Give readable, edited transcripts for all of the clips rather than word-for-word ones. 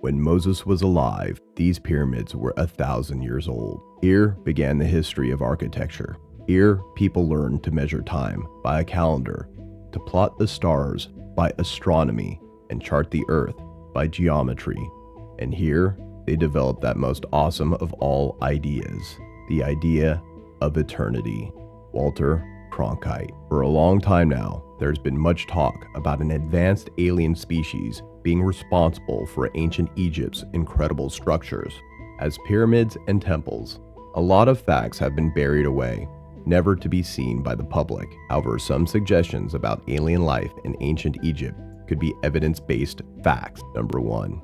When Moses was alive, these pyramids were 1,000 years old. Here began the history of architecture. Here, people learned to measure time by a calendar, to plot the stars by astronomy, and chart the earth by geometry. And here, they developed that most awesome of all ideas, the idea of eternity. Walter Cronkite. For a long time now, there's been much talk about an advanced alien species being responsible for ancient Egypt's incredible structures, as pyramids and temples. A lot of facts have been buried away, never to be seen by the public. However, some suggestions about alien life in ancient Egypt could be evidence-based facts. Number 1.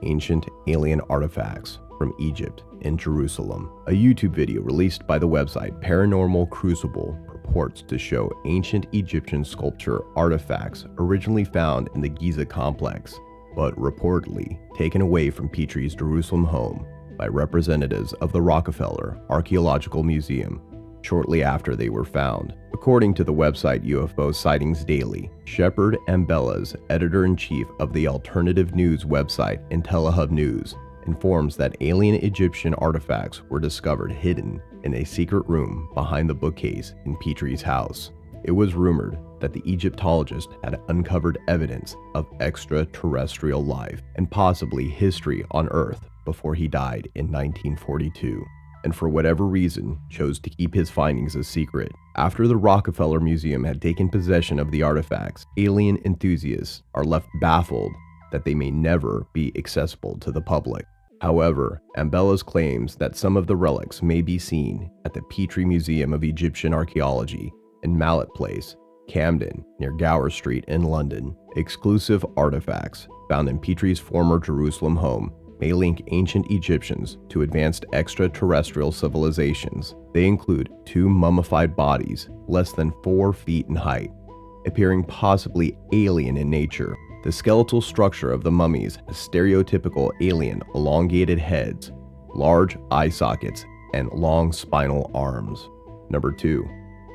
Ancient alien artifacts from Egypt in Jerusalem. A YouTube video released by the website Paranormal Crucible purports to show ancient Egyptian sculpture artifacts originally found in the Giza complex, but reportedly taken away from Petrie's Jerusalem home by representatives of the Rockefeller Archaeological Museum shortly after they were found. According to the website UFO Sightings Daily, Shepard Ambellas, editor-in-chief of the alternative news website IntelliHub News, informs that alien Egyptian artifacts were discovered hidden in a secret room behind the bookcase in Petrie's house. It was rumored that the Egyptologist had uncovered evidence of extraterrestrial life and possibly history on Earth before he died in 1942, and for whatever reason chose to keep his findings a secret. After the Rockefeller Museum had taken possession of the artifacts, alien enthusiasts are left baffled that they may never be accessible to the public. However, Ambellas claims that some of the relics may be seen at the Petrie Museum of Egyptian Archaeology in Mallet Place, Camden, near Gower Street in London. Exclusive artifacts found in Petrie's former Jerusalem home may link ancient Egyptians to advanced extraterrestrial civilizations. They include 2 mummified bodies less than 4 feet in height, appearing possibly alien in nature. The skeletal structure of the mummies has stereotypical alien elongated heads, large eye sockets, and long spinal arms. Number 2.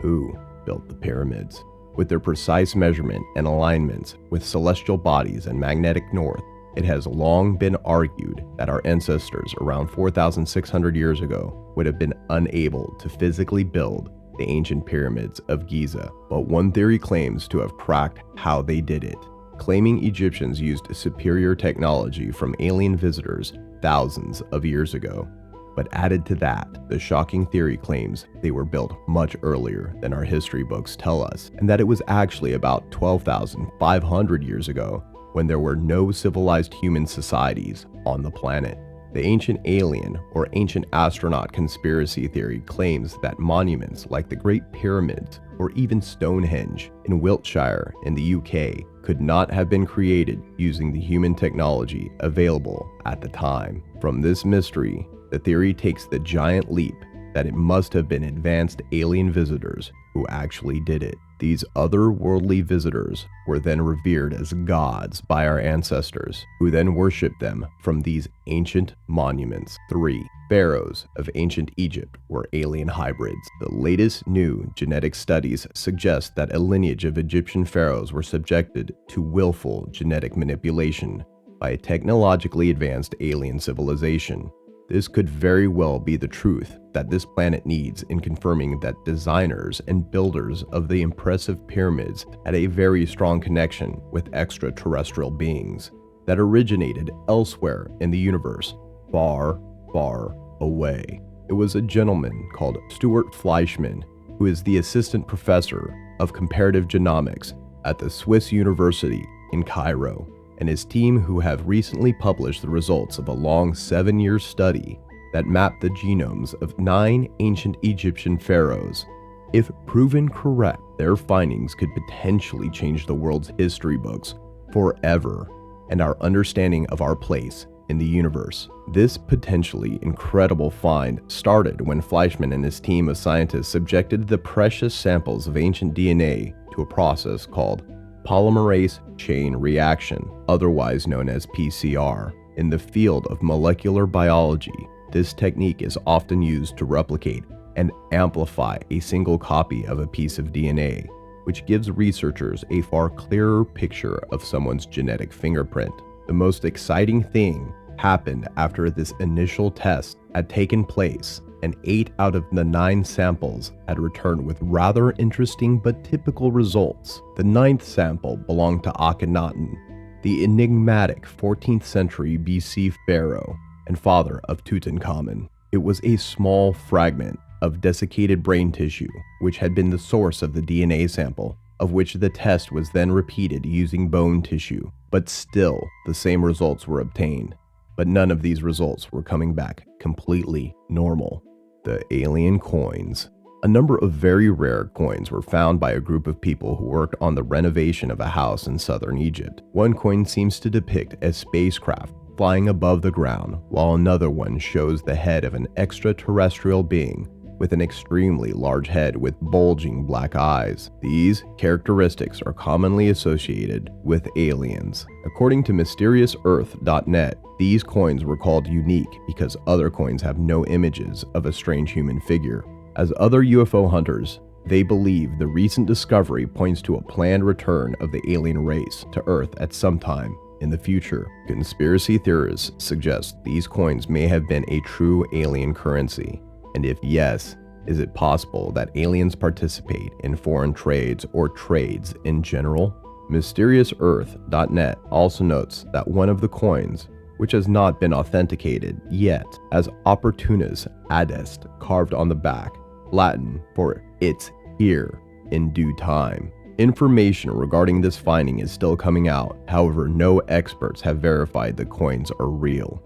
Who built the pyramids? With their precise measurement and alignments with celestial bodies and magnetic north, it has long been argued that our ancestors around 4,600 years ago would have been unable to physically build the ancient pyramids of Giza. But one theory claims to have cracked how they did it, claiming Egyptians used superior technology from alien visitors thousands of years ago. But added to that, the shocking theory claims they were built much earlier than our history books tell us, and that it was actually about 12,500 years ago when there were no civilized human societies on the planet. The ancient alien or ancient astronaut conspiracy theory claims that monuments like the Great Pyramids or even Stonehenge in Wiltshire in the UK could not have been created using the human technology available at the time. From this mystery, the theory takes the giant leap that it must have been advanced alien visitors who actually did it. These otherworldly visitors were then revered as gods by our ancestors, who then worshipped them from these ancient monuments. 3. Pharaohs of ancient Egypt were alien hybrids. The latest new genetic studies suggest that a lineage of Egyptian pharaohs were subjected to willful genetic manipulation by a technologically advanced alien civilization. This could very well be the truth that this planet needs in confirming that designers and builders of the impressive pyramids had a very strong connection with extraterrestrial beings that originated elsewhere in the universe, far, far away. It was a gentleman called Stuart Fleischmann, who is the assistant professor of comparative genomics at the Swiss University in Cairo, and his team who have recently published the results of a long 7-year study that mapped the genomes of 9 ancient Egyptian pharaohs. If proven correct, their findings could potentially change the world's history books forever and our understanding of our place in the universe. This potentially incredible find started when Fleischmann and his team of scientists subjected the precious samples of ancient DNA to a process called polymerase chain reaction, otherwise known as PCR. In the field of molecular biology, this technique is often used to replicate and amplify a single copy of a piece of DNA, which gives researchers a far clearer picture of someone's genetic fingerprint. The most exciting thing happened after this initial test had taken place, and 8 out of the 9 samples had returned with rather interesting but typical results. The 9th sample belonged to Akhenaten, the enigmatic 14th century BC pharaoh and father of Tutankhamun. It was a small fragment of desiccated brain tissue, which had been the source of the DNA sample, of which the test was then repeated using bone tissue, but still the same results were obtained. But none of these results were coming back completely normal. The alien coins. A number of very rare coins were found by a group of people who worked on the renovation of a house in southern Egypt. One coin seems to depict a spacecraft flying above the ground, while another one shows the head of an extraterrestrial being with an extremely large head with bulging black eyes. These characteristics are commonly associated with aliens. According to mysteriousEarth.net, these coins were called unique because other coins have no images of a strange human figure. As other UFO hunters, they believe the recent discovery points to a planned return of the alien race to Earth at some time in the future. Conspiracy theorists suggest these coins may have been a true alien currency. And if yes, is it possible that aliens participate in foreign trades or trades in general? MysteriousEarth.net also notes that one of the coins, which has not been authenticated yet, has Opportunus Adest carved on the back, Latin for "it's here in due time." Information regarding this finding is still coming out, however no experts have verified the coins are real.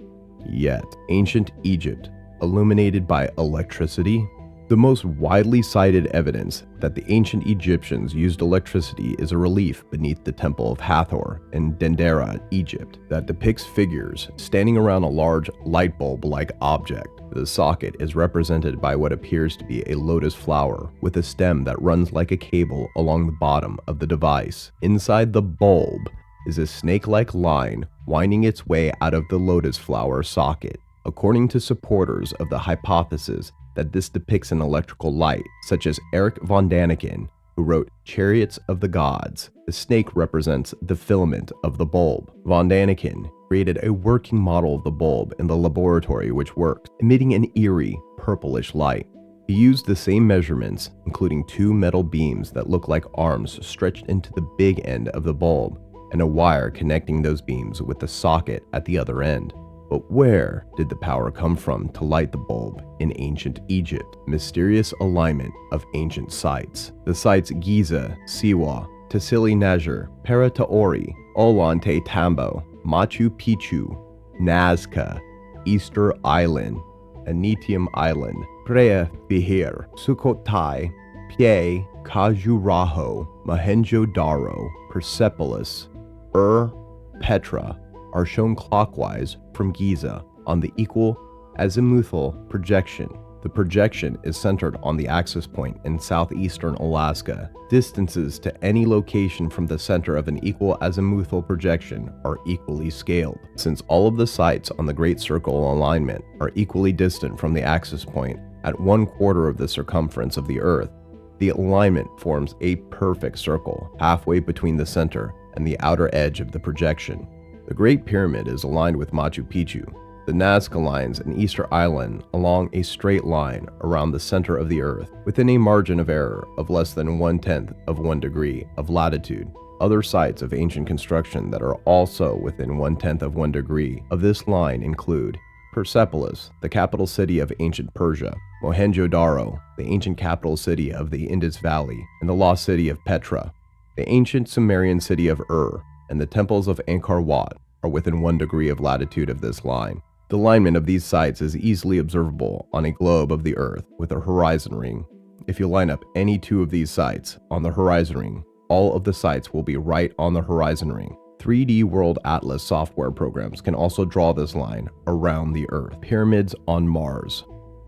Yet, ancient Egypt, illuminated by electricity? The most widely cited evidence that the ancient Egyptians used electricity is a relief beneath the Temple of Hathor in Dendera, Egypt, that depicts figures standing around a large light bulb-like object. The socket is represented by what appears to be a lotus flower with a stem that runs like a cable along the bottom of the device. Inside the bulb is a snake-like line winding its way out of the lotus flower socket. According to supporters of the hypothesis that this depicts an electrical light, such as Eric von Daniken, who wrote Chariots of the Gods, the snake represents the filament of the bulb. Von Daniken created a working model of the bulb in the laboratory which worked, emitting an eerie, purplish light. He used the same measurements, including 2 metal beams that look like arms stretched into the big end of the bulb, and a wire connecting those beams with the socket at the other end. But where did the power come from to light the bulb in ancient Egypt? Mysterious alignment of ancient sites. The sites Giza, Siwa, Tassili Najjer, Parataori, Ollantay Tambo, Machu Picchu, Nazca, Easter Island, Anitium Island, Preah Vihear, Sukhothai, Pye, Khajuraho, Mohenjo-Daro, Persepolis, Petra, are shown clockwise from Giza on the equal azimuthal projection. The projection is centered on the axis point in southeastern Alaska. Distances to any location from the center of an equal azimuthal projection are equally scaled. Since all of the sites on the Great Circle alignment are equally distant from the axis point at 1/4 of the circumference of the Earth, the alignment forms a perfect circle halfway between the center and the outer edge of the projection. The Great Pyramid is aligned with Machu Picchu. The Nazca lines in Easter Island along a straight line around the center of the Earth, within a margin of error of less than 1/10 of 1 degree of latitude. Other sites of ancient construction that are also within 1/10 of 1 degree of this line include Persepolis, the capital city of ancient Persia, Mohenjo-Daro, the ancient capital city of the Indus Valley, and the lost city of Petra. The ancient Sumerian city of and the temples of Angkor Wat are within 1 degree of latitude of this line. The alignment of these sites is easily observable on a globe of the Earth with a horizon ring. If you line up any 2 of these sites on the horizon ring, all of the sites will be right on the horizon ring. 3D World Atlas software programs can also draw this line around the Earth. Pyramids on Mars.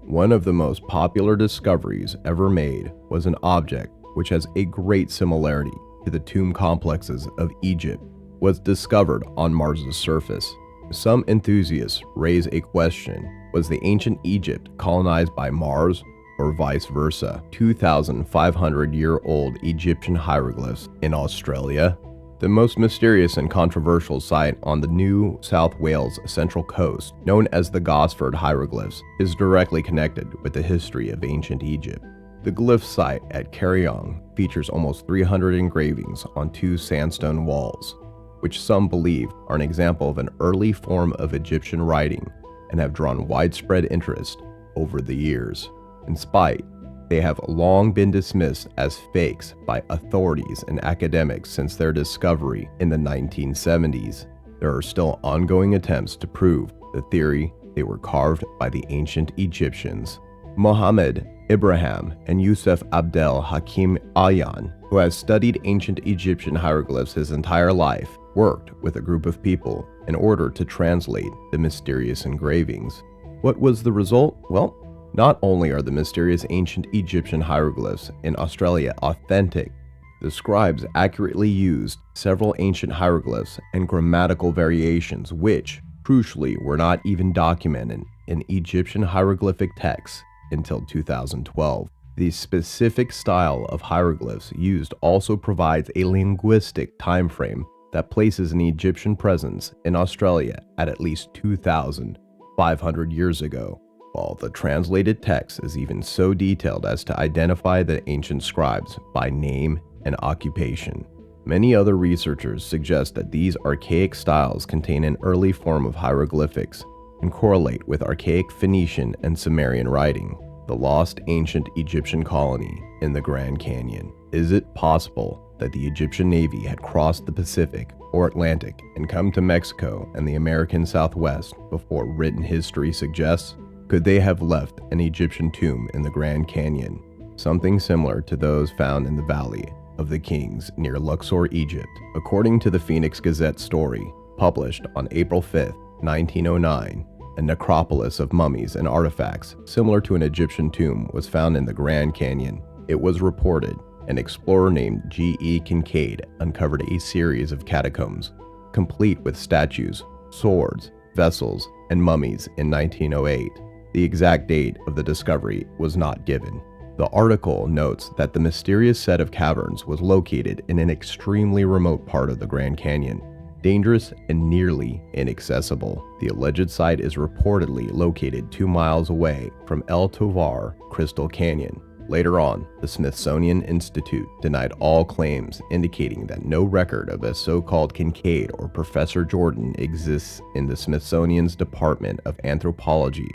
One of the most popular discoveries ever made was an object which has a great similarity to the tomb complexes of Egypt, was discovered on Mars's surface. Some enthusiasts raise a question: was the ancient Egypt colonized by Mars or vice versa? 2,500-year-old Egyptian hieroglyphs in Australia? The most mysterious and controversial site on the New South Wales Central Coast, known as the Gosford Hieroglyphs, is directly connected with the history of ancient Egypt. The glyph site at Karyong features almost 300 engravings on 2 sandstone walls, which some believe are an example of an early form of Egyptian writing and have drawn widespread interest over the years. In spite, they have long been dismissed as fakes by authorities and academics since their discovery in the 1970s. There are still ongoing attempts to prove the theory they were carved by the ancient Egyptians. Mohammed Ibrahim and Yusuf Abdel Hakim Ayan, who has studied ancient Egyptian hieroglyphs his entire life, worked with a group of people in order to translate the mysterious engravings. What was the result? Well, not only are the mysterious ancient Egyptian hieroglyphs in Australia authentic, the scribes accurately used several ancient hieroglyphs and grammatical variations which, crucially, were not even documented in Egyptian hieroglyphic texts until 2012. The specific style of hieroglyphs used also provides a linguistic time frame that places an Egyptian presence in Australia at least 2,500 years ago. While the translated text is even so detailed as to identify the ancient scribes by name and occupation. Many other researchers suggest that these archaic styles contain an early form of hieroglyphics and correlate with archaic Phoenician and Sumerian writing. The lost ancient Egyptian colony in the Grand Canyon. Is it possible that the Egyptian Navy had crossed the Pacific or Atlantic and come to Mexico and the American Southwest before written history suggests? Could they have left an Egyptian tomb in the Grand Canyon, something similar to those found in the Valley of the Kings near Luxor, Egypt? According to the Phoenix Gazette story, published on April 5, 1909, a necropolis of mummies and artifacts similar to an Egyptian tomb was found in the Grand Canyon. It was reported an explorer named G.E. Kincaid uncovered a series of catacombs, complete with statues, swords, vessels, and mummies in 1908. The exact date of the discovery was not given. The article notes that the mysterious set of caverns was located in an extremely remote part of the Grand Canyon, dangerous and nearly inaccessible. The alleged site is reportedly located 2 miles away from El Tovar Crystal Canyon. Later on, the Smithsonian Institute denied all claims, indicating that no record of a so-called Kincaid or Professor Jordan exists in the Smithsonian's Department of Anthropology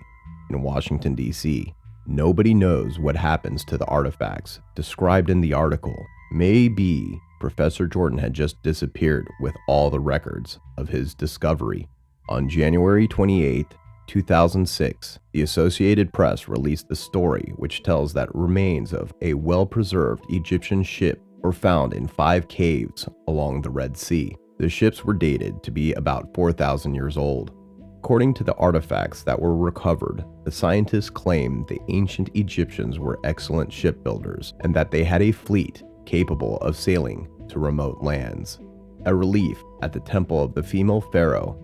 in Washington, D.C. Nobody knows what happens to the artifacts described in the article. Maybe Professor Jordan had just disappeared with all the records of his discovery. On January 28, 2006, the Associated Press released the story which tells that remains of a well-preserved Egyptian ship were found in 5 caves along the Red Sea. The ships were dated to be about 4,000 years old. According to the artifacts that were recovered, the scientists claimed the ancient Egyptians were excellent shipbuilders and that they had a fleet capable of sailing to remote lands. A relief at the temple of the female pharaoh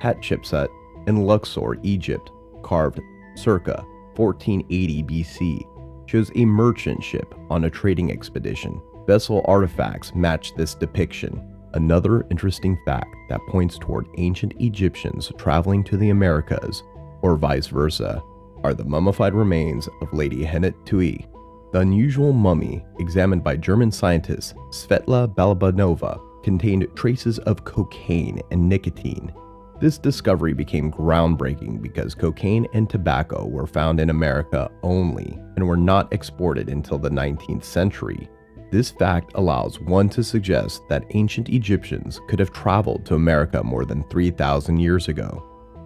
Hatshepsut in Luxor, Egypt, carved circa 1480 BC, shows a merchant ship on a trading expedition. Vessel artifacts match this depiction. Another interesting fact that points toward ancient Egyptians traveling to the Americas, or vice versa, are the mummified remains of Lady Hennet Tui. The unusual mummy, examined by German scientist Svetla Balabanova, contained traces of cocaine and nicotine. This discovery became groundbreaking because cocaine and tobacco were found in America only and were not exported until the 19th century. This fact allows one to suggest that ancient Egyptians could have traveled to America more than 3,000 years ago.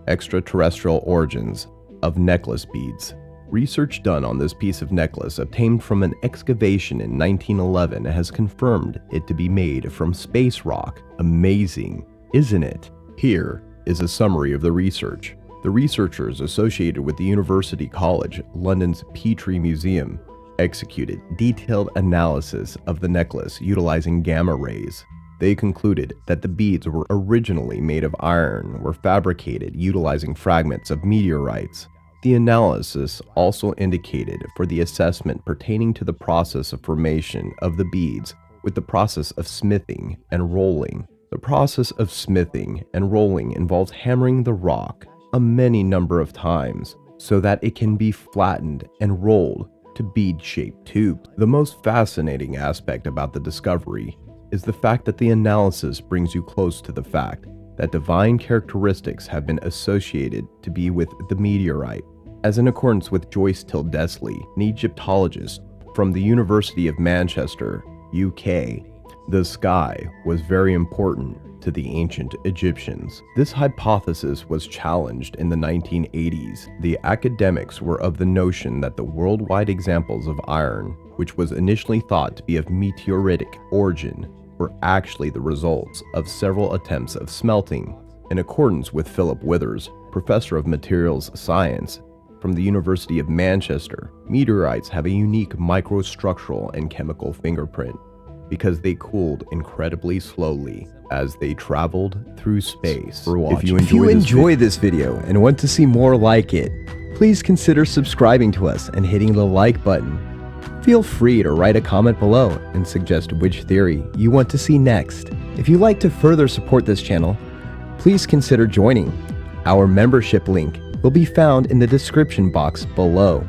Extraterrestrial origins of necklace beads. Research done on this piece of necklace obtained from an excavation in 1911 has confirmed it to be made from space rock. Amazing, isn't it? Here is a summary of the research. The researchers associated with the University College London's Petrie Museum executed detailed analysis of the necklace utilizing gamma rays. They concluded that the beads were originally made of iron, were fabricated utilizing fragments of meteorites. The analysis also indicated for the assessment pertaining to the process of formation of the beads with the process of smithing and rolling. The process of smithing and rolling involves hammering the rock a many number of times so that it can be flattened and rolled to bead-shaped tubes. The most fascinating aspect about the discovery is the fact that the analysis brings you close to the fact that divine characteristics have been associated to be with the meteorite. As in accordance with Joyce Tildesley, an Egyptologist from the University of Manchester, UK, the sky was very important to the ancient Egyptians. This hypothesis was challenged in the 1980s. The academics were of the notion that the worldwide examples of iron, which was initially thought to be of meteoritic origin, were actually the results of several attempts of smelting. In accordance with Philip Withers, professor of materials science from the University of Manchester, meteorites have a unique microstructural and chemical fingerprint because they cooled incredibly slowly as they traveled through space. If you enjoy this video and want to see more like it, please consider subscribing to us and hitting the like button. Feel free to write a comment below and suggest which theory you want to see next. If you'd like to further support this channel, please consider joining. Our membership link will be found in the description box below.